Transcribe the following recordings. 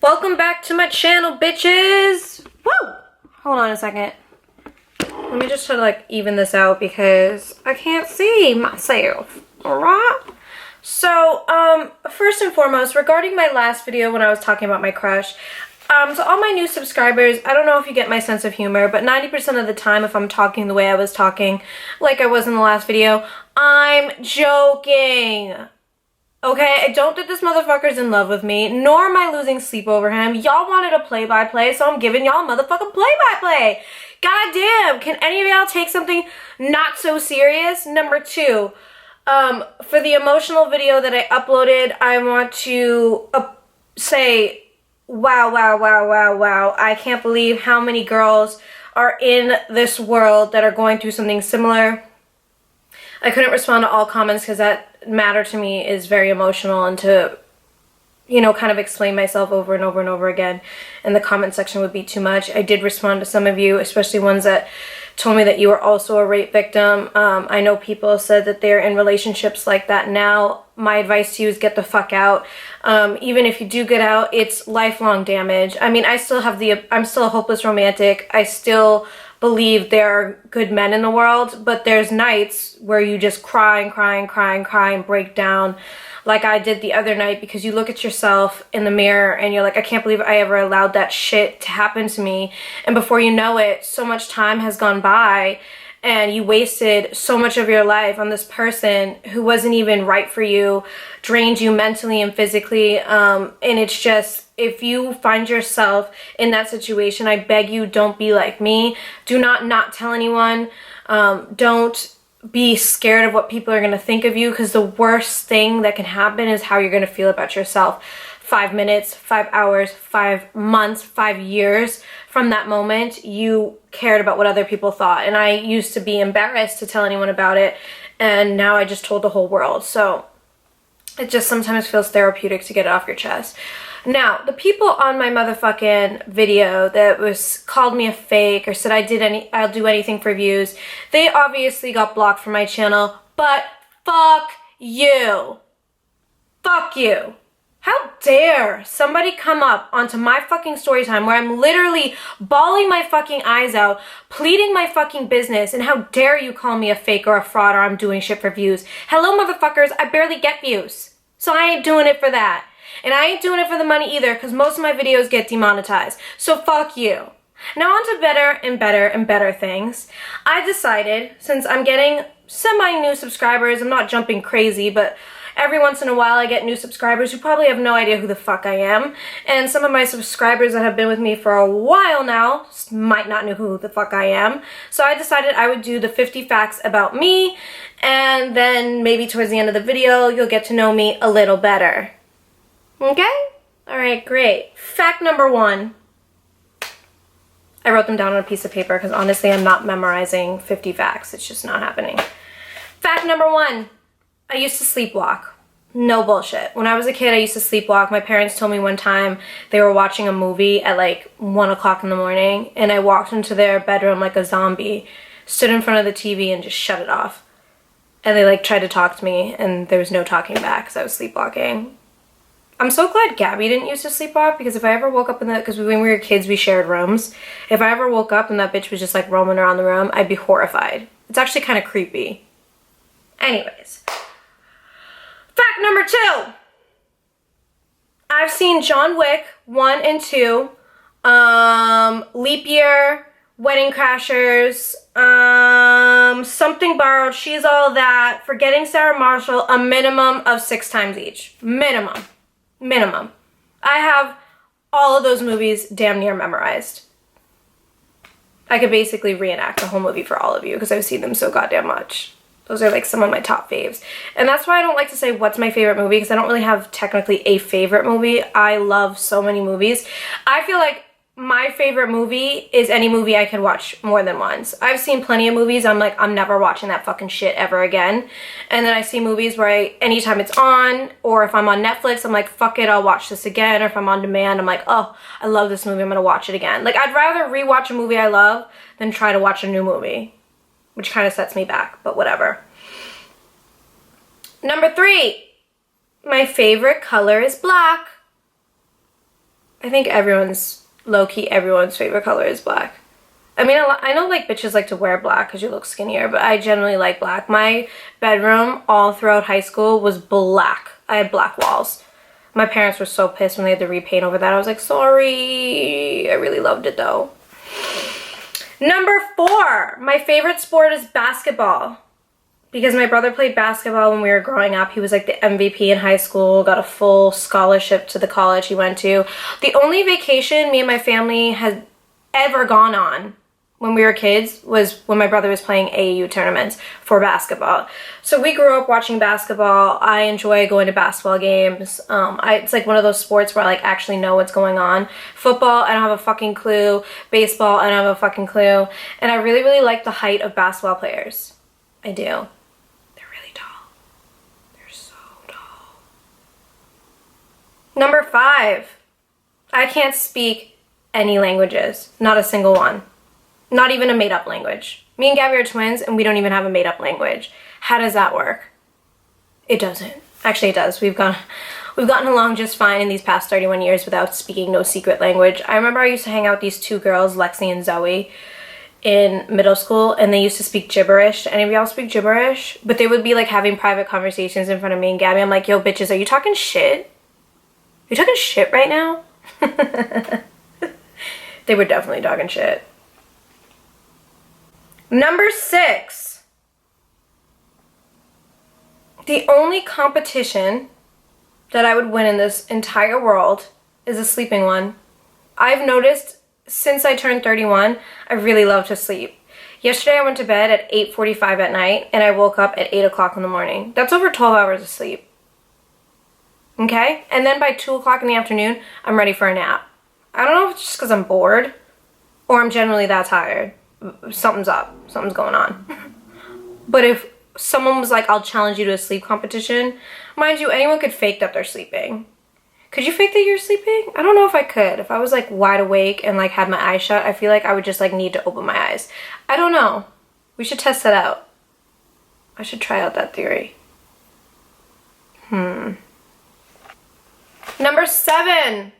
Welcome back to my channel, bitches! Woo! Hold on a second. Let me just try to like even this out because I can't see myself. Alright? So, first and foremost, regarding my last video when I was talking about my crush, so all my new subscribers, I don't know if you get my sense of humor, but 90% of the time if I'm talking the way I was talking, like I was in the last video, I'm joking. Okay, I don't think this motherfucker's in love with me, nor am I losing sleep over him. Y'all wanted a play-by-play, so I'm giving y'all a motherfucking play-by-play. Goddamn, can any of y'all take something not so serious? Number two, for the emotional video that I uploaded, I want to say, wow, wow, wow, wow, wow. I can't believe how many girls are in this world that are going through something similar. I couldn't respond to all comments because that matter to me is very emotional, and to, you know, kind of explain myself over and over and over again in the comment section would be too much. I did respond to some of you, especially ones that told me that you were also a rape victim. I know people said that they're in relationships like that now. My advice to you is get the fuck out. Even if you do get out, it's lifelong damage. I mean, I'm still a hopeless romantic. I still believe there are good men in the world, but there's nights where you just cry and cry and cry and cry and break down like I did the other night, because you look at yourself in the mirror and you're like, I can't believe I ever allowed that shit to happen to me. And before you know it, so much time has gone by and you wasted so much of your life on this person who wasn't even right for you, drained you mentally and physically. And it's just, if you find yourself in that situation, I beg you, don't be like me. Do not tell anyone. Don't be scared of what people are going to think of you, because the worst thing that can happen is how you're going to feel about yourself 5 minutes, 5 hours, 5 months, 5 years from that moment you cared about what other people thought. And I used to be embarrassed to tell anyone about it, and now I just told the whole world. So it just sometimes feels therapeutic to get it off your chest. Now, the people on my motherfucking video that called me a fake or said I'll do anything for views, they obviously got blocked from my channel, but fuck you. Fuck you. How dare somebody come up onto my fucking story time where I'm literally bawling my fucking eyes out, pleading my fucking business, and how dare you call me a fake or a fraud or I'm doing shit for views. Hello, motherfuckers, I barely get views. So I ain't doing it for that. And I ain't doing it for the money either, because most of my videos get demonetized. So fuck you. Now on to better and better and better things. I decided, since I'm getting semi-new subscribers, I'm not jumping crazy, but every once in a while I get new subscribers who probably have no idea who the fuck I am. And some of my subscribers that have been with me for a while now might not know who the fuck I am. So I decided I would do the 50 facts about me, and then maybe towards the end of the video you'll get to know me a little better. Okay? Alright, great. Fact number 1. I wrote them down on a piece of paper because honestly I'm not memorizing 50 facts. It's just not happening. Fact number 1. I used to sleepwalk. No bullshit. When I was a kid, I used to sleepwalk. My parents told me one time they were watching a movie at like 1 o'clock in the morning, and I walked into their bedroom like a zombie, stood in front of the TV and just shut it off. And they like tried to talk to me, and there was no talking back because I was sleepwalking. I'm so glad Gabby didn't used to sleepwalk, because if I ever woke up because when we were kids we shared rooms, if I ever woke up and that bitch was just like roaming around the room, I'd be horrified. It's actually kind of creepy. Anyways. Fact number 2. I've seen John Wick 1 and 2, Leap Year, Wedding Crashers, Something Borrowed, She's All That, Forgetting Sarah Marshall, a minimum of 6 times each. Minimum. I have all of those movies damn near memorized. I could basically reenact the whole movie for all of you because I've seen them so goddamn much. Those are like some of my top faves. And that's why I don't like to say what's my favorite movie, because I don't really have technically a favorite movie. I love so many movies. I feel like my favorite movie is any movie I can watch more than once. I've seen plenty of movies I'm like, I'm never watching that fucking shit ever again. And then I see movies where anytime it's on, or if I'm on Netflix, I'm like, fuck it, I'll watch this again. Or if I'm on demand, I'm like, oh, I love this movie, I'm gonna watch it again. Like, I'd rather rewatch a movie I love than try to watch a new movie, which kind of sets me back, but whatever. Number 3, my favorite color is black. I think low-key everyone's favorite color is black. I mean, I know like bitches like to wear black because you look skinnier, but I generally like black. My bedroom all throughout high school was black. I had black walls. My parents were so pissed when they had to repaint over that. I was like, sorry. I really loved it though. Number 4, my favorite sport is basketball. Because my brother played basketball when we were growing up. He was like the MVP in high school, got a full scholarship to the college he went to. The only vacation me and my family had ever gone on when we were kids was when my brother was playing AAU tournaments for basketball. So we grew up watching basketball. I enjoy going to basketball games. It's like one of those sports where I like actually know what's going on. Football, I don't have a fucking clue. Baseball, I don't have a fucking clue. And I really, really like the height of basketball players. I do. They're really tall. They're so tall. Number 5, I can't speak any languages. Not a single one. Not even a made-up language. Me and Gabby are twins, and we don't even have a made-up language. How does that work? It doesn't. Actually, it does. We've gotten along just fine in these past 31 years without speaking no secret language. I remember I used to hang out with these 2 girls, Lexi and Zoe, in middle school, and they used to speak gibberish. Any of y'all speak gibberish? But they would be like having private conversations in front of me and Gabby. I'm like, yo, bitches, are you talking shit? Are you talking shit right now? They were definitely talking shit. Number 6. The only competition that I would win in this entire world is a sleeping one. I've noticed since I turned 31, I really love to sleep. Yesterday I went to bed at 8:45 at night and I woke up at 8 o'clock in the morning. That's over 12 hours of sleep. Okay? And then by 2 o'clock in the afternoon, I'm ready for a nap. I don't know if it's just because I'm bored or I'm generally that tired. Something's up. Something's going on. But if someone was like, I'll challenge you to a sleep competition, mind you, anyone could fake that they're sleeping. Could you fake that you're sleeping? I don't know if I could. If I was like wide awake and like had my eyes shut, I feel like I would just like need to open my eyes. I don't know. We should test that out. I should try out that theory. Number 7.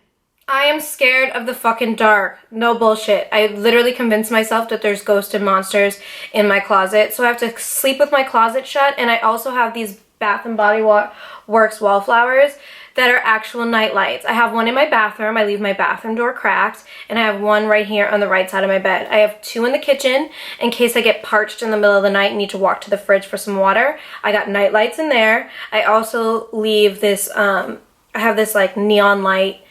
I am scared of the fucking dark. No bullshit. I literally convinced myself that there's ghosts and monsters in my closet. So I have to sleep with my closet shut. And I also have these Bath and Body Works wallflowers that are actual night lights. I have one in my bathroom. I leave my bathroom door cracked. And I have one right here on the right side of my bed. I have 2 in the kitchen in case I get parched in the middle of the night and need to walk to the fridge for some water. I got night lights in there. I also leave this, I have this like neon light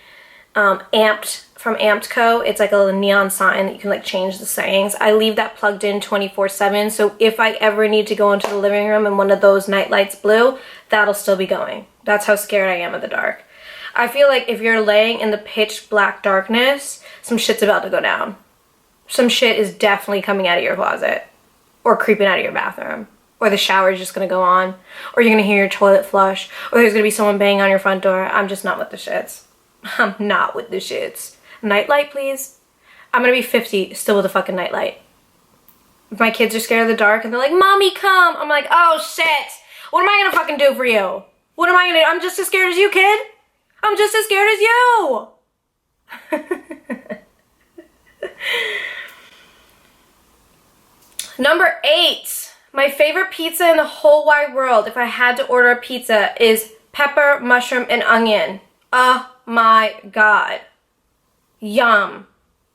Amped from Amped Co. It's like a little neon sign that you can like change the settings. I leave that plugged in 24/7, so if I ever need to go into the living room and one of those night lights blew, that'll still be going. That's how scared I am of the dark. I feel like if you're laying in the pitch black darkness, some shit's about to go down. Some shit is definitely coming out of your closet or creeping out of your bathroom. Or the shower is just gonna go on, or you're gonna hear your toilet flush, or there's gonna be someone banging on your front door. I'm just not with the shits. I'm not with the shits. Nightlight, please. I'm gonna be 50 still with a fucking nightlight. If my kids are scared of the dark and they're like, Mommy, come. I'm like, oh shit. What am I gonna fucking do for you? What am I gonna do? I'm just as scared as you, kid. I'm just as scared as you. Number 8. My favorite pizza in the whole wide world, if I had to order a pizza, is pepper, mushroom, and onion. Oh my god. Yum.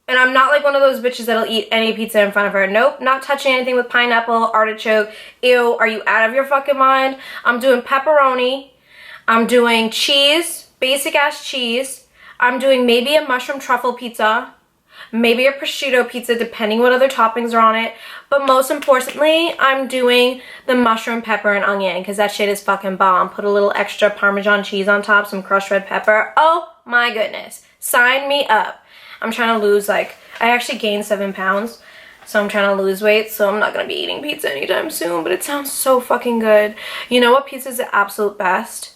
And I'm not like one of those bitches that'll eat any pizza in front of her. Nope, not touching anything with pineapple, artichoke. Ew, are you out of your fucking mind? I'm doing pepperoni. I'm doing cheese, basic ass cheese. I'm doing maybe a mushroom truffle pizza. Maybe a prosciutto pizza, depending what other toppings are on it. But most importantly, I'm doing the mushroom, pepper, and onion, because that shit is fucking bomb. Put a little extra Parmesan cheese on top, some crushed red pepper. Oh my goodness. Sign me up. I'm trying to lose, like, I actually gained 7 pounds, so I'm trying to lose weight, so I'm not going to be eating pizza anytime soon, but it sounds so fucking good. You know what pizza is the absolute best?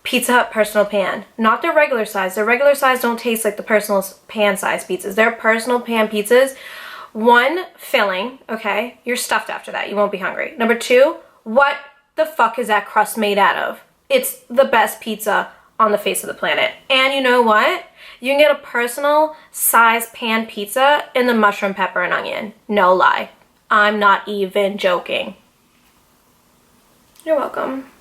Pizza Hut personal pan. Not their regular size. Their regular size don't taste like the personal pan size pizzas. Their personal pan pizzas, 1, filling, okay? You're stuffed after that. You won't be hungry. Number 2, what the fuck is that crust made out of? It's the best pizza on the face of the planet. And you know what? You can get a personal size pan pizza in the mushroom, pepper, and onion. No lie. I'm not even joking. You're welcome.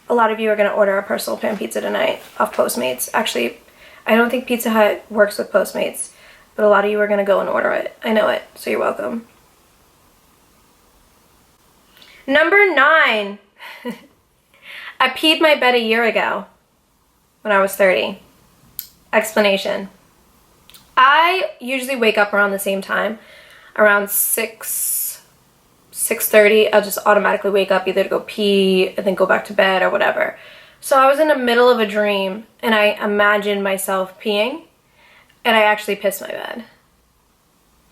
A lot of you are going to order a personal pan pizza tonight off Postmates. Actually, I don't think Pizza Hut works with Postmates, but a lot of you are going to go and order it. I know it, so you're welcome. Number 9. I peed my bed a year ago when I was 30. Explanation. I usually wake up around the same time, around 6:30. I'll just automatically wake up either to go pee and then go back to bed or whatever. So I was in the middle of a dream and I imagined myself peeing and I actually pissed my bed.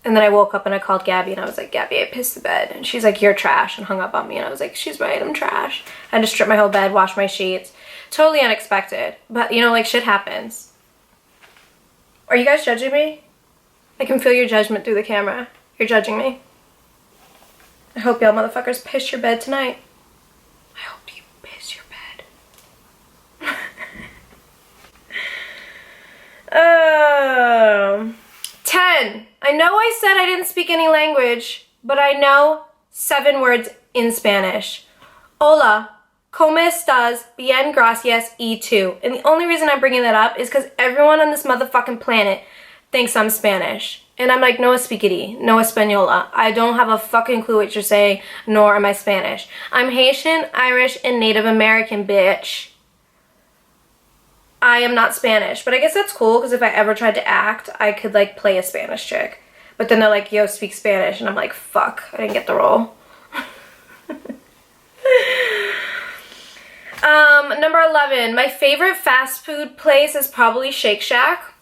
And then I woke up and I called Gabby and I was like, Gabby, I pissed the bed. And she's like, you're trash, and hung up on me. And I was like, she's right, I'm trash. I had to strip my whole bed, wash my sheets. Totally unexpected. But you know, like, shit happens. Are you guys judging me? I can feel your judgment through the camera. You're judging me. I hope y'all motherfuckers piss your bed tonight. I hope you piss your bed. 10. I know I said I didn't speak any language, but I know 7 words in Spanish. Hola, ¿cómo estás? Bien, gracias, y tú. And the only reason I'm bringing that up is because everyone on this motherfucking planet thinks I'm Spanish. And I'm like, no speakity, no española. I don't have a fucking clue what you're saying, nor am I Spanish. I'm Haitian, Irish, and Native American, bitch. I am not Spanish, but I guess that's cool because if I ever tried to act, I could like play a Spanish chick. But then they're like, yo, speak Spanish. And I'm like, fuck, I didn't get the role. Number 11, my favorite fast food place is probably Shake Shack.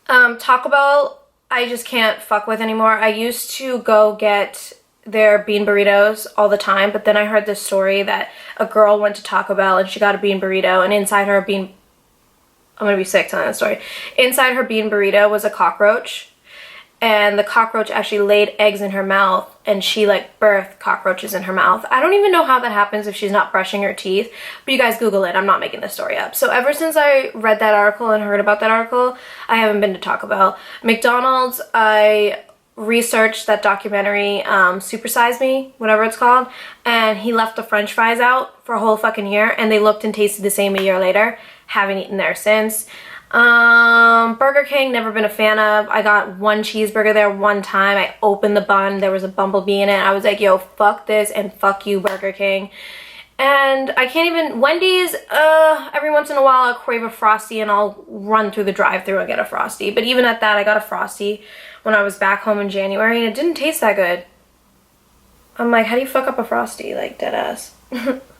Taco Bell, I just can't fuck with anymore. I used to go get their bean burritos all the time, but then I heard this story that a girl went to Taco Bell and she got a bean burrito, and inside her bean... I'm gonna be sick telling that story. Inside her bean burrito was a cockroach, and the cockroach actually laid eggs in her mouth, and she like birthed cockroaches in her mouth. I don't even know how that happens if she's not brushing her teeth, but you guys Google it. I'm not making this story up. So ever since I read that article and heard about that article, I haven't been to Taco Bell. McDonald's, I researched that documentary, Super Size Me, whatever it's called, and he left the french fries out for a whole fucking year, and they looked and tasted the same a year later. Haven't eaten there since. Burger King, never been a fan of. I got one cheeseburger there one time. I opened the bun, there was a bumblebee in it. I was like, yo, fuck this and fuck you, Burger King. And I can't even, Wendy's, every once in a while I'll crave a Frosty and I'll run through the drive-thru and get a Frosty. But even at that, I got a Frosty when I was back home in January and it didn't taste that good. I'm like, how do you fuck up a Frosty? Like, dead ass.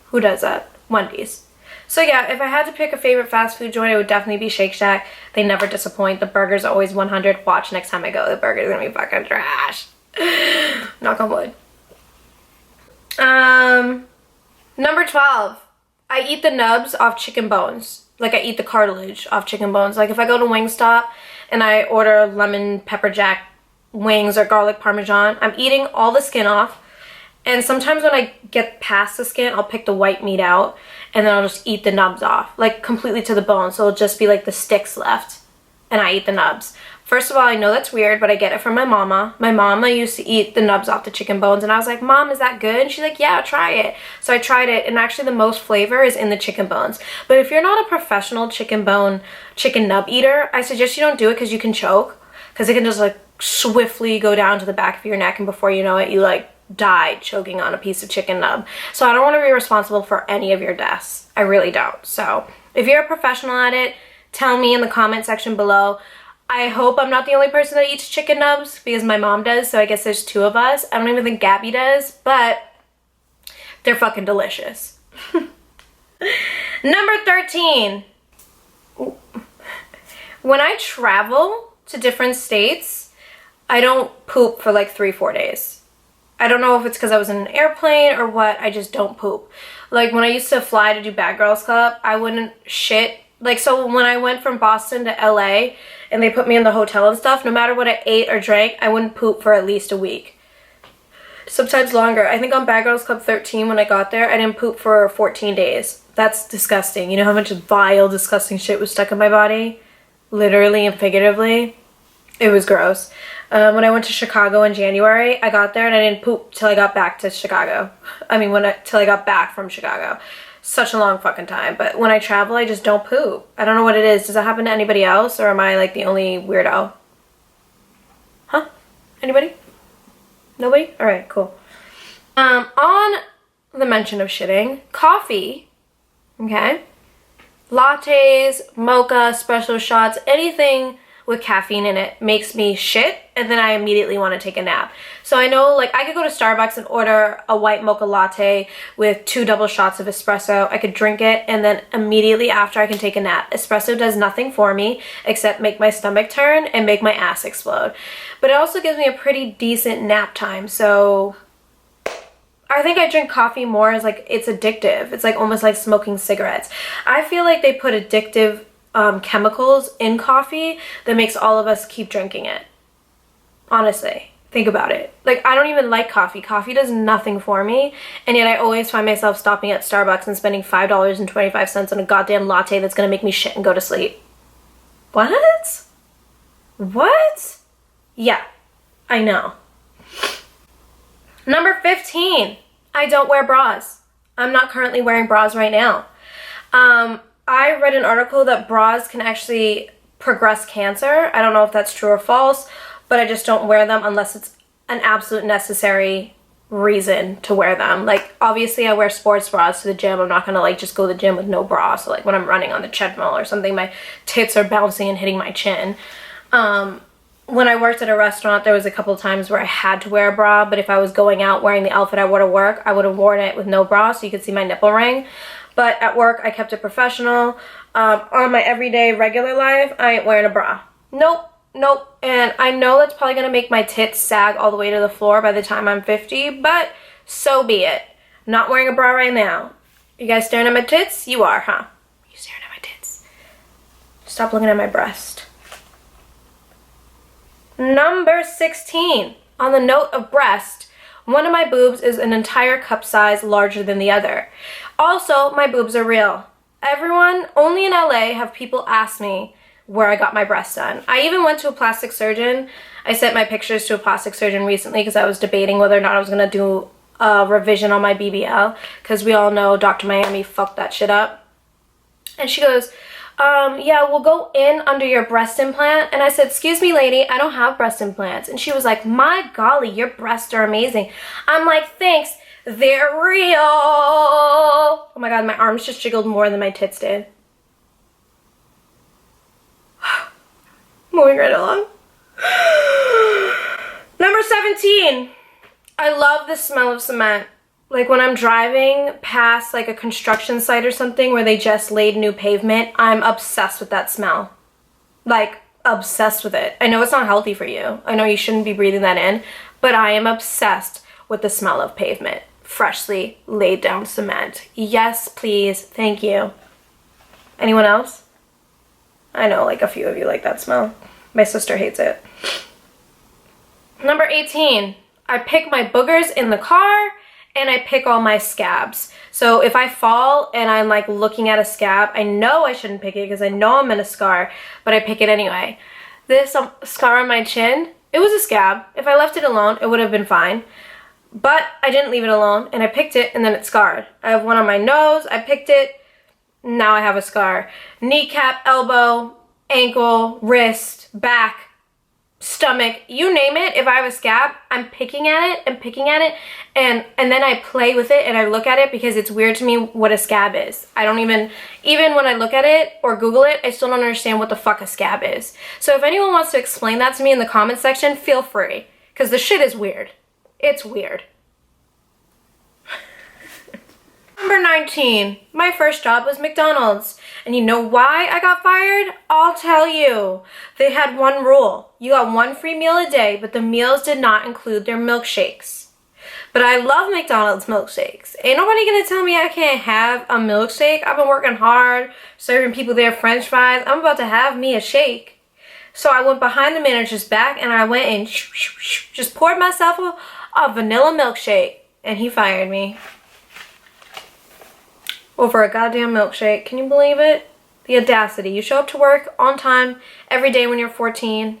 Who does that? Wendy's. So yeah, if I had to pick a favorite fast food joint, it would definitely be Shake Shack. They never disappoint. The burgers are always 100. Watch next time I go, the burger's gonna be fucking trash. Knock on wood. Number 12. I eat the nubs off chicken bones. Like I eat the cartilage off chicken bones. Like if I go to Wingstop and I order lemon pepper jack wings or garlic parmesan, I'm eating all the skin off. And sometimes when I get past the skin, I'll pick the white meat out and then I'll just eat the nubs off, like completely to the bone. So it'll just be like the sticks left and I eat the nubs. First of all, I know that's weird, but I get it from my mama. My mama used to eat the nubs off the chicken bones and I was like, Mom, is that good? And she's like, yeah, try it. So I tried it and actually the most flavor is in the chicken bones. But if you're not a professional chicken nub eater, I suggest you don't do it because you can choke. Because it can just like swiftly go down to the back of your neck and before you know it, you like died choking on a piece of chicken nub. So I don't want to be responsible for any of your deaths. I really don't. So if you're a professional at it, tell me in the comment section below. I hope I'm not the only person that eats chicken nubs because my mom does, so I guess there's 2 of us. I don't even think Gabby does, but they're fucking delicious. Number 13. When I travel to different states, I don't poop for like 3-4 days. I don't know if it's because I was in an airplane or what, I just don't poop. Like when I used to fly to do Bad Girls Club, I wouldn't shit. Like so when I went from Boston to LA and they put me in the hotel and stuff, no matter what I ate or drank, I wouldn't poop for at least a week. Sometimes longer. I think on Bad Girls Club 13 when I got there, I didn't poop for 14 days. That's disgusting. You know how much vile, disgusting shit was stuck in my body? Literally and figuratively. It was gross. When I went to Chicago in January, I got there and I didn't poop till I got back to Chicago. I mean, till I got back from Chicago. Such a long fucking time. But when I travel, I just don't poop. I don't know what it is. Does that happen to anybody else, or am I like the only weirdo? Huh? Anybody? Nobody? Alright, cool. On the mention of shitting, coffee, okay? Lattes, mocha, espresso shots, anything with caffeine in it makes me shit, and then I immediately want to take a nap. So I know, like, I could go to Starbucks and order a white mocha latte with 2 double shots of espresso. I could drink it, and then immediately after I can take a nap. Espresso does nothing for me except make my stomach turn and make my ass explode. But it also gives me a pretty decent nap time, so I think I drink coffee more as like it's addictive. It's like almost like smoking cigarettes. I feel like they put addictive chemicals in coffee that makes all of us keep drinking it. Honestly, think about it. Like, I don't even like coffee. Coffee does nothing for me, and yet I always find myself stopping at Starbucks and spending $5.25 on a goddamn latte that's gonna make me shit and go to sleep. What? What? Yeah, I know. Number 15, I don't wear bras. I'm not currently wearing bras right now. I read an article that bras can actually progress cancer. I don't know if that's true or false, but I just don't wear them unless it's an absolute necessary reason to wear them. Like, obviously I wear sports bras to the gym. I'm not gonna like just go to the gym with no bra. So like when I'm running on the treadmill or something, my tits are bouncing and hitting my chin. When I worked at a restaurant, there was a couple of times where I had to wear a bra, but if I was going out wearing the outfit I wore to work, I would have worn it with no bra so you could see my nipple ring. But at work, I kept it professional. On my everyday regular life, I ain't wearing a bra. Nope. And I know that's probably going to make my tits sag all the way to the floor by the time I'm 50, but so be it. Not wearing a bra right now. You guys staring at my tits? You are, huh? You staring at my tits. Stop looking at my breast. Number 16. On the note of breast, one of my boobs is an entire cup size larger than the other. Also, my boobs are real. Everyone, only in LA have people ask me where I got my breasts done. I even went to a plastic surgeon. I sent my pictures to a plastic surgeon recently because I was debating whether or not I was going to do a revision on my BBL, because we all know Dr. Miami fucked that shit up. And she goes, yeah, we'll go in under your breast implant. And I said, excuse me, lady, I don't have breast implants. And she was like, my golly, your breasts are amazing. I'm like, thanks, they're real. Oh my God, my arms just jiggled more than my tits did. Moving right along. Number 17, I love the smell of cement. Like when I'm driving past like a construction site or something where they just laid new pavement, I'm obsessed with that smell. Like, obsessed with it. I know it's not healthy for you. I know you shouldn't be breathing that in, but I am obsessed with the smell of pavement. Freshly laid down cement. Yes, please. Thank you. Anyone else? I know like a few of you like that smell. My sister hates it. Number 18, I pick my boogers in the car, and I pick all my scabs. So if I fall and I'm like looking at a scab, I know I shouldn't pick it because I know I'm in a scar, but I pick it anyway. This scar on my chin, it was a scab. If I left it alone, it would have been fine. But I didn't leave it alone, and I picked it, and then it scarred. I have one on my nose, I picked it, now I have a scar. Kneecap, elbow, ankle, wrist, back, stomach, you name it. If I have a scab, I'm picking at it and picking at it, and then I play with it and I look at it because it's weird to me what a scab is. I don't even when I look at it or Google it, I still don't understand what the fuck a scab is. So if anyone wants to explain that to me in the comment section, feel free, because the shit is weird. It's weird. Number 19, my first job was McDonald's. And you know why I got fired? I'll tell you. They had one rule. You got one free meal a day, but the meals did not include their milkshakes. But I love McDonald's milkshakes. Ain't nobody gonna tell me I can't have a milkshake. I've been working hard, serving people their french fries. I'm about to have me a shake. So I went behind the manager's back and I went and just poured myself a vanilla milkshake. And he fired me. over a goddamn milkshake. Can you believe it? The audacity. You show up to work on time every day when you're 14.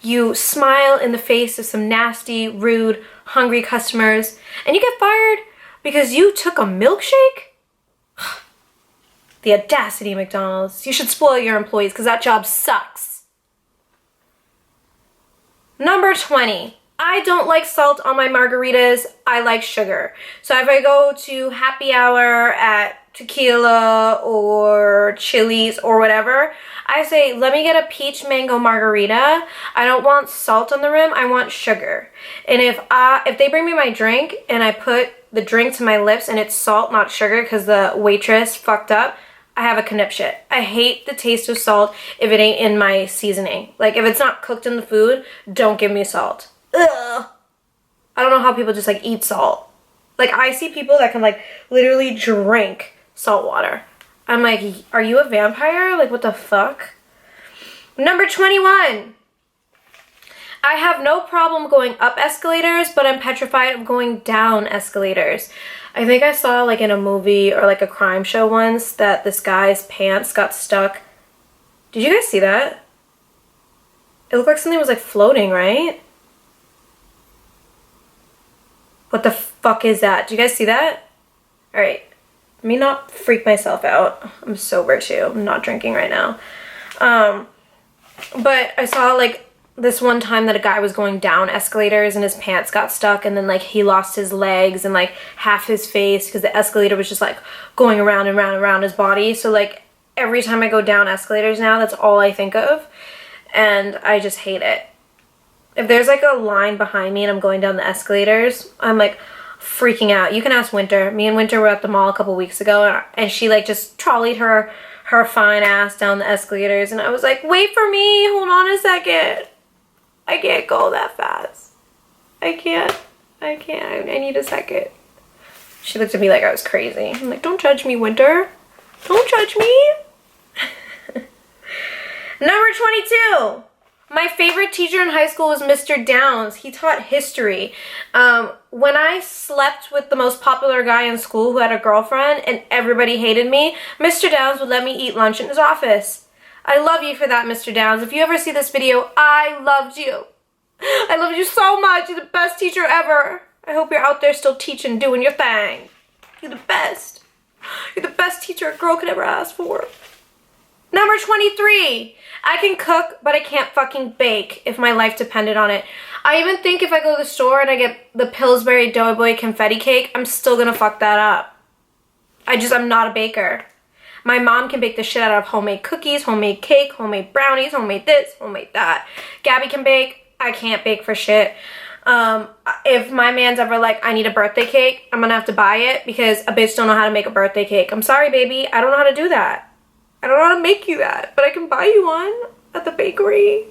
You smile in the face of some nasty, rude, hungry customers, and you get fired because you took a milkshake? The audacity, McDonald's. You should spoil your employees because that job sucks. Number 20. I don't like salt on my margaritas. I like sugar. So if I go to happy hour at Tequila or Chili's or whatever, I say, let me get a peach mango margarita. I don't want salt on the rim. I want sugar. And if they bring me my drink and I put the drink to my lips and it's salt, not sugar, because the waitress fucked up, I have a conniption. I hate the taste of salt if it ain't in my seasoning. Like, if it's not cooked in the food, don't give me salt. Ugh. I don't know how people just, like, eat salt. Like, I see people that can, like, literally drink salt water. I'm like, are you a vampire? Like, what the fuck? Number 21. I have no problem going up escalators, but I'm petrified of going down escalators. I think I saw, like, in a movie or, like, a crime show once that this guy's pants got stuck. Did you guys see that? It looked like something was, like, floating, right? What the fuck is that? Did you guys see that? Alright. Let me not freak myself out. I'm sober, too. I'm not drinking right now. But I saw, like, this one time that a guy was going down escalators and his pants got stuck, and then, like, he lost his legs and, like, half his face because the escalator was just, like, going around and around and around his body. So, like, every time I go down escalators now, that's all I think of. And I just hate it. If there's, like, a line behind me and I'm going down the escalators, I'm, like, freaking out. You can ask Winter. Me and Winter were at the mall a couple weeks ago, and she, like, just trolleyed her fine ass down the escalators, and I was like, wait for me, hold on a second. I can't go that fast. I can't. I need a second. She looked at me like I was crazy. I'm like, don't judge me, Winter. Don't judge me. Number 22. My favorite teacher in high school was Mr. Downs. He taught history. When I slept with the most popular guy in school who had a girlfriend and everybody hated me, Mr. Downs would let me eat lunch in his office. I love you for that, Mr. Downs. If you ever see this video, I loved you. I loved you so much. You're the best teacher ever. I hope you're out there still teaching, doing your thing. You're the best. You're the best teacher a girl could ever ask for. Number 23. I can cook, but I can't fucking bake if my life depended on it. I even think if I go to the store and I get the Pillsbury Doughboy confetti cake, I'm still gonna fuck that up. I'm not a baker. My mom can bake the shit out of homemade cookies, homemade cake, homemade brownies, homemade this, homemade that. Gabby can bake. I can't bake for shit. If my man's ever like, I need a birthday cake, I'm gonna have to buy it because a bitch don't know how to make a birthday cake. I'm sorry, baby. I don't know how to do that. I don't know how to make you that, but I can buy you one at the bakery.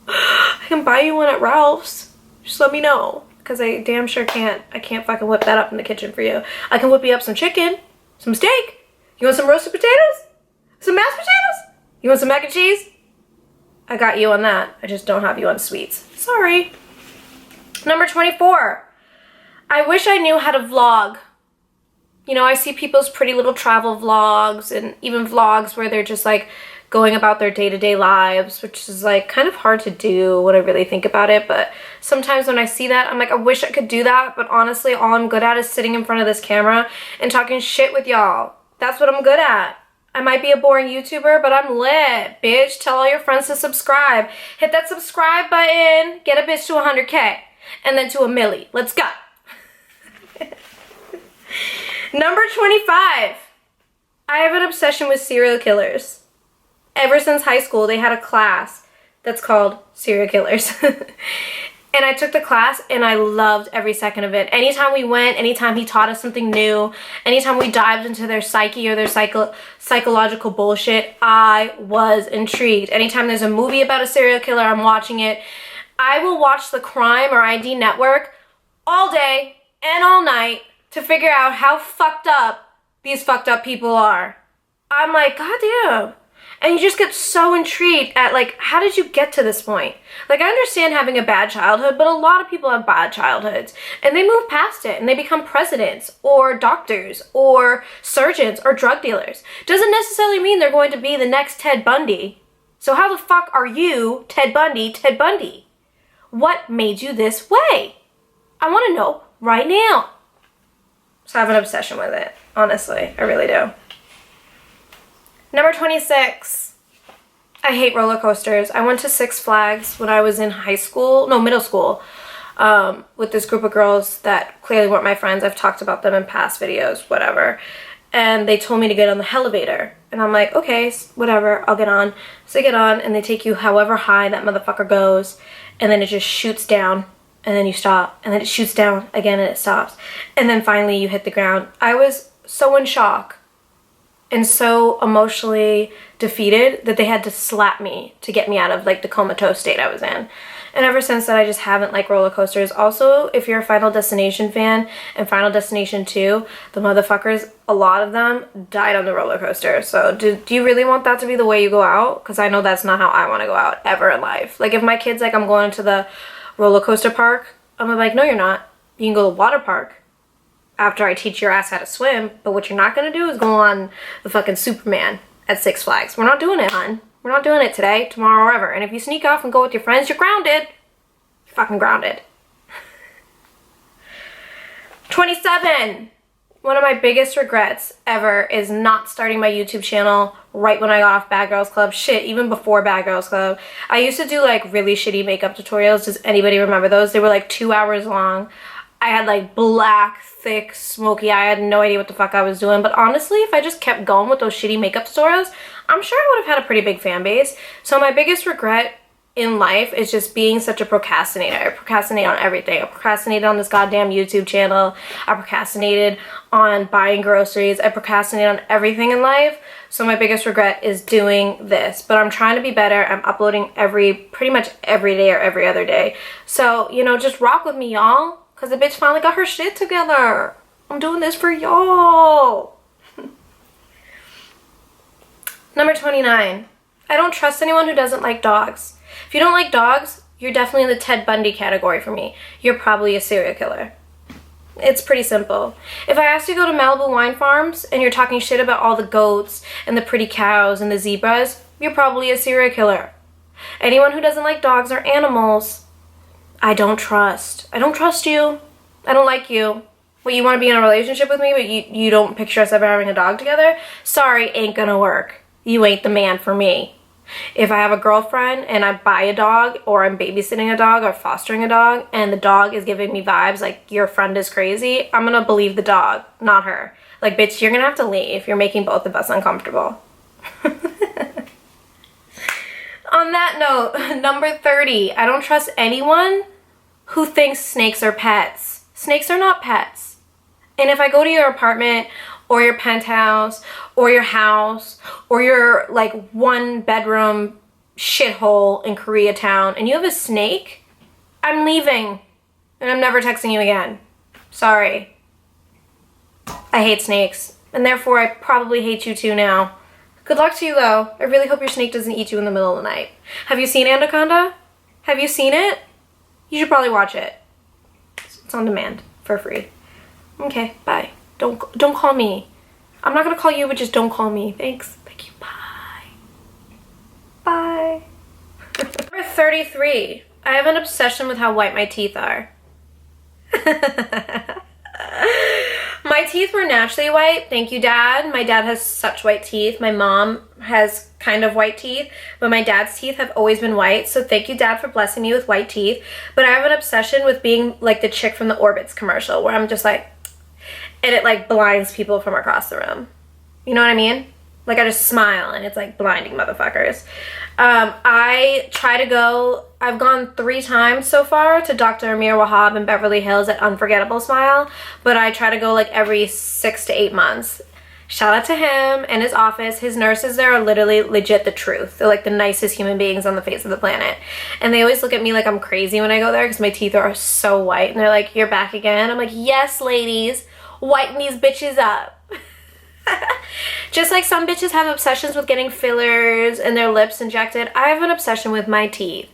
I can buy you one at Ralph's. Just let me know, because I damn sure can't. I can't fucking whip that up in the kitchen for you. I can whip you up some chicken, some steak. You want some roasted potatoes? Some mashed potatoes? You want some mac and cheese? I got you on that. I just don't have you on sweets. Sorry. Number 24. I wish I knew how to vlog. You know, I see people's pretty little travel vlogs and even vlogs where they're just like going about their day-to-day lives, which is like kind of hard to do when I really think about it. But sometimes when I see that, I'm like, I wish I could do that. But honestly, all I'm good at is sitting in front of this camera and talking shit with y'all. That's what I'm good at. I might be a boring YouTuber, but I'm lit, bitch. Tell all your friends to subscribe. Hit that subscribe button. Get a bitch to 100K. And then to a milli. Let's go. Number 25. I have an obsession with serial killers. Ever since high school, they had a class that's called serial killers. And I took the class and I loved every second of it. Anytime we went, anytime he taught us something new, anytime we dived into their psyche or their psychological bullshit, I was intrigued. Anytime there's a movie about a serial killer, I'm watching it. I will watch the Crime or ID Network all day and all night to figure out how fucked up these fucked up people are. I'm like, goddamn. And you just get so intrigued at, like, how did you get to this point? Like, I understand having a bad childhood, but a lot of people have bad childhoods. And they move past it, and they become presidents, or doctors, or surgeons, or drug dealers. Doesn't necessarily mean they're going to be the next Ted Bundy. So how the fuck are you, Ted Bundy, Ted Bundy? What made you this way? I want to know right now. So I have an obsession with it, honestly. I really do. Number 26. I hate roller coasters. I went to Six Flags when I was in middle school, with this group of girls that clearly weren't my friends. I've talked about them in past videos, whatever. And they told me to get on the elevator. And I'm like, okay, whatever, I'll get on. So I get on, and they take you however high that motherfucker goes. And then it just shoots down, and then you stop. And then it shoots down again, and it stops. And then finally you hit the ground. I was so in shock and so emotionally defeated that they had to slap me to get me out of, like, the comatose state I was in. And ever since that, I just haven't liked roller coasters. Also, if you're a Final Destination fan and Final Destination 2, the motherfuckers, a lot of them died on the roller coaster. So do you really want that to be the way you go out? Because I know that's not how I want to go out ever in life. Like, if my kid's like, I'm going to the roller coaster park, I'm like, no, you're not. You can go to the water park after I teach your ass how to swim. But what you're not going to do is go on the fucking Superman at Six Flags. We're not doing it, hon. We're not doing it today, tomorrow, or ever. And if you sneak off and go with your friends, you're grounded. You're fucking grounded. 27. One of my biggest regrets ever is not starting my YouTube channel right when I got off Bad Girls Club. Shit, even before Bad Girls Club. I used to do, like, really shitty makeup tutorials. Does anybody remember those? They were, like, 2 hours long. I had, like, black, thick, smoky eye. I had no idea what the fuck I was doing. But honestly, if I just kept going with those shitty makeup tutorials, I'm sure I would have had a pretty big fan base. So my biggest regret in life is just being such a procrastinator. I procrastinate on everything. I procrastinated on this goddamn YouTube channel. I procrastinated on buying groceries. I procrastinate on everything in life. So my biggest regret is doing this. But I'm trying to be better. I'm uploading pretty much every day or every other day. So, you know, just rock with me, y'all. Because the bitch finally got her shit together. I'm doing this for y'all. Number 29. I don't trust anyone who doesn't like dogs. If you don't like dogs, you're definitely in the Ted Bundy category for me. You're probably a serial killer. It's pretty simple. If I asked you to go to Malibu Wine Farms and you're talking shit about all the goats and the pretty cows and the zebras, you're probably a serial killer. Anyone who doesn't like dogs or animals, I don't trust. I don't trust you. I don't like you. What, you want to be in a relationship with me, but you don't picture us ever having a dog together? Sorry, ain't gonna work. You ain't the man for me. If I have a girlfriend and I buy a dog, or I'm babysitting a dog or fostering a dog, and the dog is giving me vibes like your friend is crazy, I'm gonna believe the dog, not her. Like, bitch, you're gonna have to leave. You're making both of us uncomfortable. On that note, number 30, I don't trust anyone who thinks snakes are pets. Snakes are not pets. And if I go to your apartment or your penthouse or your house or your, like, one bedroom shithole in Koreatown and you have a snake, I'm leaving and I'm never texting you again. Sorry. I hate snakes, and therefore I probably hate you too now. Good luck to you, though. I really hope your snake doesn't eat you in the middle of the night. Have you seen Anaconda? Have you seen it? You should probably watch it. It's on demand for free. Okay, bye. Don't call me. I'm not gonna call you, but just don't call me. Thanks. Thank you. Bye. Bye. Number 33. I have an obsession with how white my teeth are. My teeth were naturally white. Thank you, Dad. My dad has such white teeth. My mom has kind of white teeth, but my dad's teeth have always been white. So thank you, Dad, for blessing me with white teeth. But I have an obsession with being like the chick from the Orbitz commercial where I'm just like, and it like blinds people from across the room. You know what I mean? Like, I just smile and it's like blinding motherfuckers. I try to go, I've gone 3 times so far to Dr. Amir Wahab in Beverly Hills at Unforgettable Smile, but I try to go like every 6 to 8 months. Shout out to him and his office. His nurses there are literally legit the truth. They're like the nicest human beings on the face of the planet. And they always look at me like I'm crazy when I go there because my teeth are so white. And they're like, you're back again? I'm like, yes, ladies, whiten these bitches up. Just like some bitches have obsessions with getting fillers and their lips injected, I have an obsession with my teeth.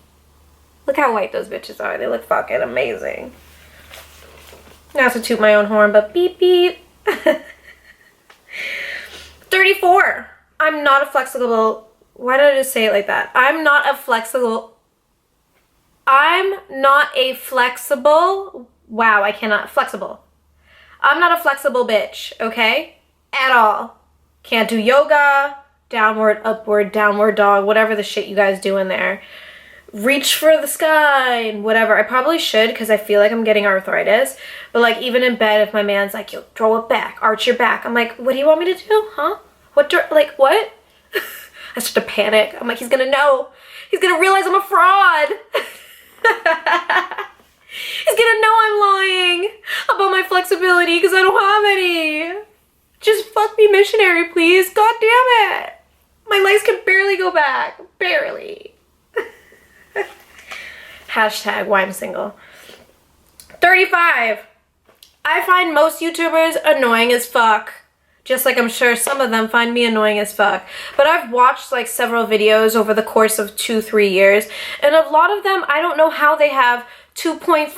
Look how white those bitches are. They look fucking amazing. Not to toot my own horn, but beep beep. 34. I'm not a flexible... Why did I just say it like that? I'm not a flexible... Wow, I cannot... Flexible. I'm not a flexible bitch, okay? At all. Can't do yoga, downward, upward, downward dog, whatever the shit you guys do in there. Reach for the sky and whatever. I probably should because I feel like I'm getting arthritis. But like even in bed, if my man's like, yo, throw it back, arch your back. I'm like, what do you want me to do? Huh? What? What? I start to panic. I'm like, he's gonna know. He's gonna realize I'm a fraud. He's gonna know I'm lying about my flexibility because I don't have any. Just fuck me missionary, please. God damn it. My legs can barely go back. Barely. Hashtag why I'm single. 35. I find most YouTubers annoying as fuck. Just like I'm sure some of them find me annoying as fuck. But I've watched like several videos over the course of 2-3 years. And a lot of them, I don't know how they have 2.5,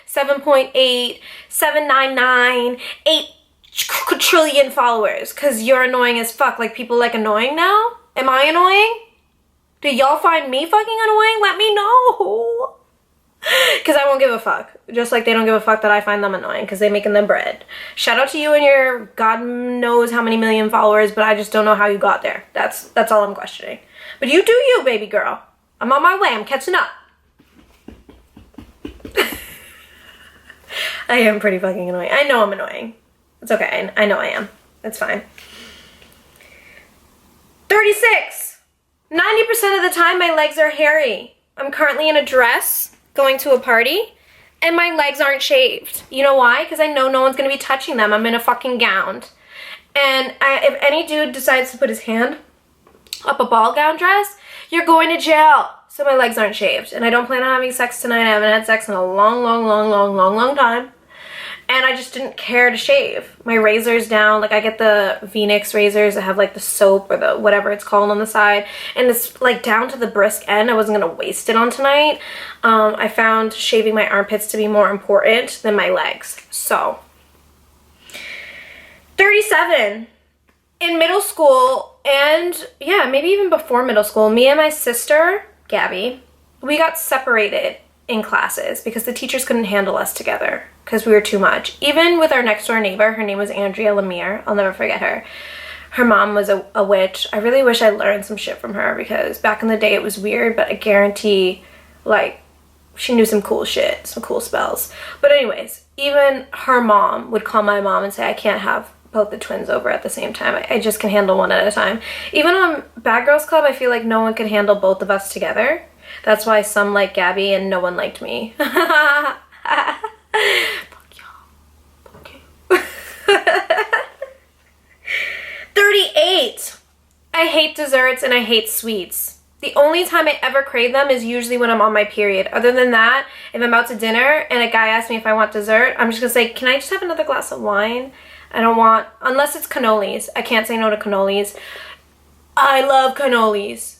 7.8, 799, 8 trillion followers. Because you're annoying as fuck. Like people like annoying now? Am I annoying? Do y'all find me fucking annoying? Let me know. Because I won't give a fuck. Just like they don't give a fuck that I find them annoying because they're making them bread. Shout out to you and your God knows how many million followers, but I just don't know how you got there. That's all I'm questioning. But you do you, baby girl. I'm on my way. I'm catching up. I am pretty fucking annoying. I know I'm annoying. It's okay. I know I am. It's fine. 36. 90% of the time my legs are hairy. I'm currently in a dress going to a party and my legs aren't shaved. You know why? Because I know no one's going to be touching them. I'm in a fucking gown. And if any dude decides to put his hand up a ball gown dress, you're going to jail. So my legs aren't shaved. And I don't plan on having sex tonight. I haven't had sex in a long time. And I just didn't care to shave. My razor's down. Like I get the Venix razors that have like the soap or the whatever it's called on the side. And it's like down to the brisk end. I wasn't going to waste it on tonight. I found shaving my armpits to be more important than my legs. So. 37. In middle school and yeah, maybe even before middle school, me and my sister, Gabby, we got separated in classes because the teachers couldn't handle us together because we were too much. Even with our next door neighbor, her name was Andrea Lemire. I'll never forget her. Her mom was a witch. I really wish I learned some shit from her because back in the day it was weird, but I guarantee like she knew some cool shit, some cool spells. But anyways, even her mom would call my mom and say, I can't have both the twins over at the same time. I just can handle one at a time. Even on Bad Girls Club, I feel like no one could handle both of us together. That's why some liked Gabby and no one liked me. Fuck y'all. Fuck you. 38. I hate desserts and I hate sweets. The only time I ever crave them is usually when I'm on my period. Other than that, if I'm out to dinner and a guy asks me if I want dessert, I'm just gonna say, can I just have another glass of wine? I don't want, unless it's cannolis. I can't say no to cannolis. I love cannolis.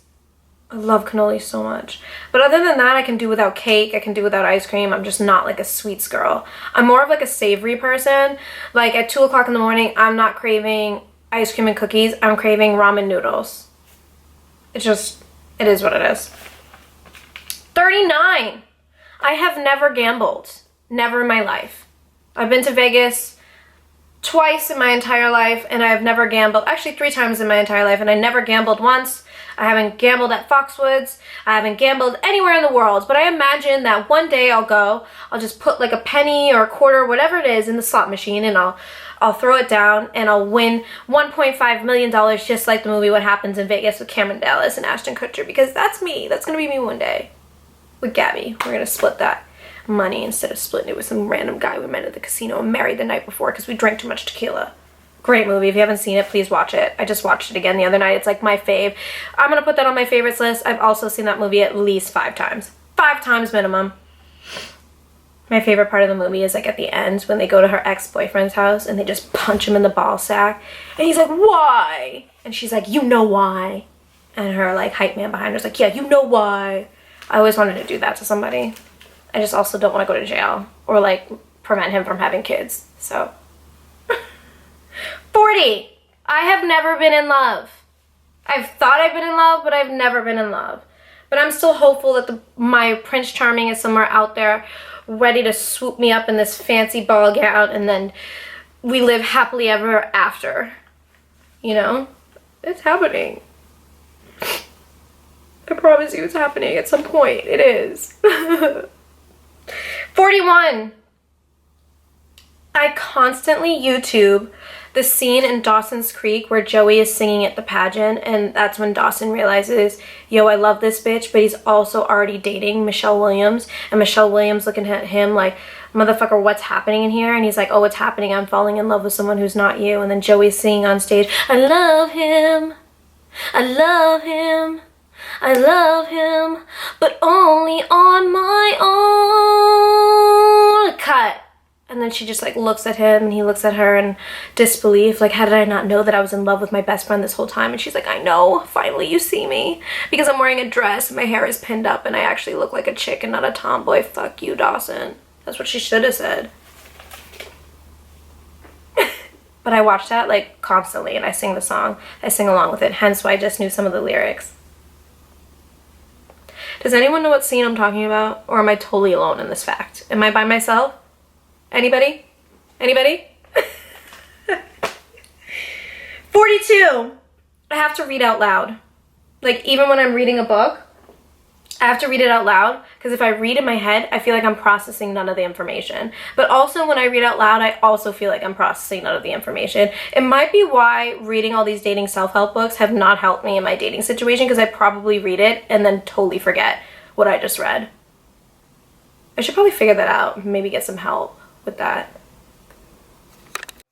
I love cannolis so much. But other than that, I can do without cake. I can do without ice cream. I'm just not like a sweets girl. I'm more of like a savory person. Like at 2 o'clock in the morning, I'm not craving ice cream and cookies. I'm craving ramen noodles. It is what it is. 39. I have never gambled. Never in my life. I've been to Vegas twice in my entire life and I've never gambled. Actually 3 times in my entire life and I never gambled once. I haven't gambled at Foxwoods. I haven't gambled anywhere in the world. But I imagine that one day I'll just put like a penny or a quarter, whatever it is, in the slot machine and I'll throw it down and I'll win $1.5 million just like the movie What Happens in Vegas with Cameron Dallas and Ashton Kutcher, because that's me. That's going to be me one day. With Gabby. We're going to split that money instead of splitting it with some random guy we met at the casino and married the night before because we drank too much tequila. Great movie. If you haven't seen it, please watch it. I just watched it again the other night. It's like my fave. I'm going to put that on my favorites list. I've also seen that movie at least 5 times. 5 times minimum. My favorite part of the movie is like at the end when they go to her ex-boyfriend's house and they just punch him in the ball sack. And he's like, why? And she's like, you know why? And her like hype man behind her is like, yeah, you know why? I always wanted to do that to somebody. I just also don't want to go to jail or like prevent him from having kids. So 40. I have never been in love. I've thought I've been in love, but I've never been in love. But I'm still hopeful that my Prince Charming is somewhere out there ready to swoop me up in this fancy ball gown and then we live happily ever after. You know? It's happening. I promise you it's happening at some point. It is. 41. I constantly YouTube the scene in Dawson's Creek where Joey is singing at the pageant, and that's when Dawson realizes, yo, I love this bitch, but he's also already dating Michelle Williams, and Michelle Williams looking at him like, motherfucker, what's happening in here? And he's like, oh, what's happening? I'm falling in love with someone who's not you. And then Joey's singing on stage, I love him, I love him, I love him, but only on my own. Cut. And then she just like looks at him and he looks at her in disbelief, like, how did I not know that I was in love with my best friend this whole time? And she's like, I know, finally you see me, because I'm wearing a dress and my hair is pinned up and I actually look like a chick and not a tomboy. Fuck you, Dawson. That's what she should have said. But I watch that like constantly and I sing the song. I sing along with it, hence why I just knew some of the lyrics. Does anyone know what scene I'm talking about? Or am I totally alone in this fact? Am I by myself? Anybody? Anybody? 42. I have to read out loud. Like, even when I'm reading a book, I have to read it out loud, because if I read in my head, I feel like I'm processing none of the information. But also when I read out loud, I also feel like I'm processing none of the information. It might be why reading all these dating self-help books have not helped me in my dating situation, because I probably read it and then totally forget what I just read. I should probably figure that out, maybe get some help with that.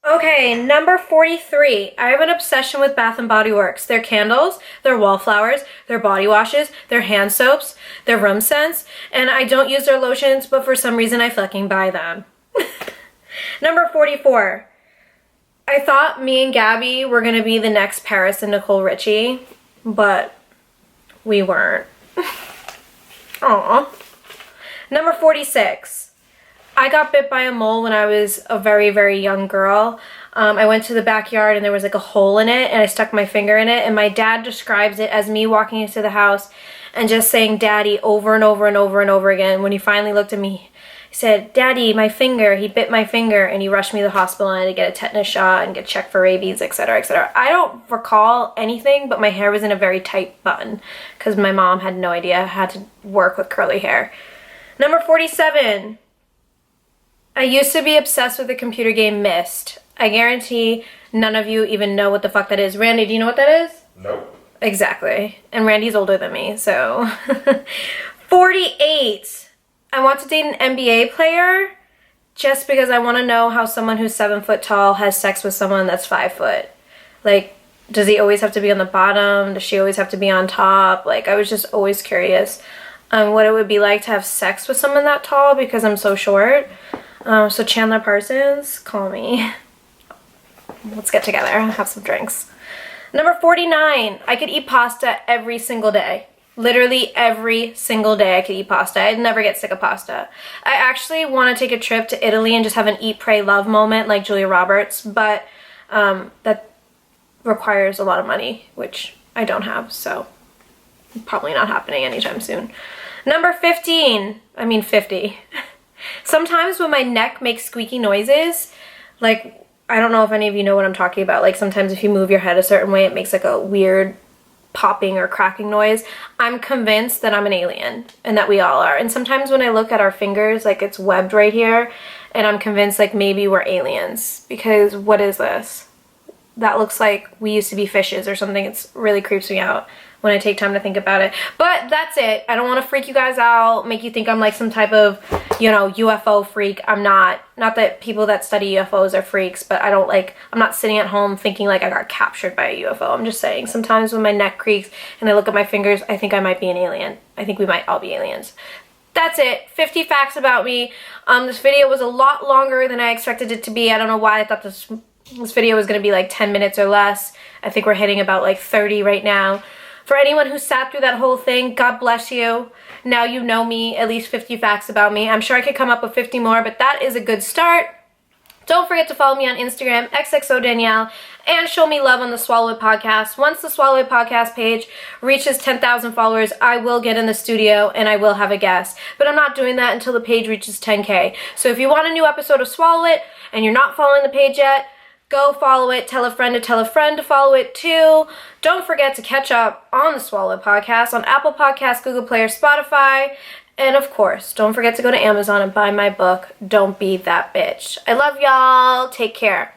Okay, number 43. I have an obsession with Bath & Body Works. Their candles, their wallflowers, their body washes, their hand soaps, their room scents, and I don't use their lotions, but for some reason I fucking buy them. Number 44. I thought me and Gabby were gonna be the next Paris and Nicole Richie, but we weren't. Aww. Number 46. I got bit by a mole when I was a very, very young girl. I went to the backyard and there was like a hole in it and I stuck my finger in it, and my dad describes it as me walking into the house and just saying daddy over and over and over and over again. When he finally looked at me, he said, daddy, my finger, he bit my finger, and he rushed me to the hospital and I had to get a tetanus shot and get checked for rabies, etc., etc. I don't recall anything, but my hair was in a very tight bun because my mom had no idea how to work with curly hair. Number 47. I used to be obsessed with the computer game Myst. I guarantee none of you even know what the fuck that is. Randy, do you know what that is? Nope. Exactly. And Randy's older than me, so. 48. I want to date an NBA player just because I want to know how someone who's 7 foot tall has sex with someone that's 5 foot. Like, does he always have to be on the bottom? Does she always have to be on top? Like, I was just always curious what it would be like to have sex with someone that tall because I'm so short. So Chandler Parsons, call me. Let's get together and have some drinks. Number 49, I could eat pasta every single day. Literally every single day I could eat pasta. I'd never get sick of pasta. I actually want to take a trip to Italy and just have an eat, pray, love moment like Julia Roberts, but that requires a lot of money, which I don't have, so probably not happening anytime soon. Number 50. Sometimes when my neck makes squeaky noises, like, I don't know if any of you know what I'm talking about. Like, sometimes if you move your head a certain way, it makes like a weird popping or cracking noise. I'm convinced that I'm an alien and that we all are. And sometimes when I look at our fingers, like it's webbed right here, and I'm convinced like maybe we're aliens, because what is this? That looks like we used to be fishes or something. It really creeps me out when I take time to think about it. But that's it. I don't want to freak you guys out, make you think I'm like some type of, you know, UFO freak. I'm not. Not that people that study UFOs are freaks, but I'm not sitting at home thinking like I got captured by a UFO. I'm just saying, sometimes when my neck creaks and I look at my fingers, I think I might be an alien. I think we might all be aliens. That's it. 50 facts about me. This video was a lot longer than I expected it to be. I don't know why I thought this video was going to be like 10 minutes or less. I think we're hitting about like 30 right now. For anyone who sat through that whole thing, God bless you. Now you know me, at least 50 facts about me. I'm sure I could come up with 50 more, but that is a good start. Don't forget to follow me on Instagram, XXODanielle, and show me love on the Swallow It Podcast. Once the Swallow It Podcast page reaches 10,000 followers, I will get in the studio and I will have a guest. But I'm not doing that until the page reaches 10K. So if you want a new episode of Swallow It and you're not following the page yet, go follow it. Tell a friend to follow it too. Don't forget to catch up on the Swallow It Podcast on Apple Podcasts, Google Play, or Spotify. And of course, don't forget to go to Amazon and buy my book, Don't Be That Bitch. I love y'all. Take care.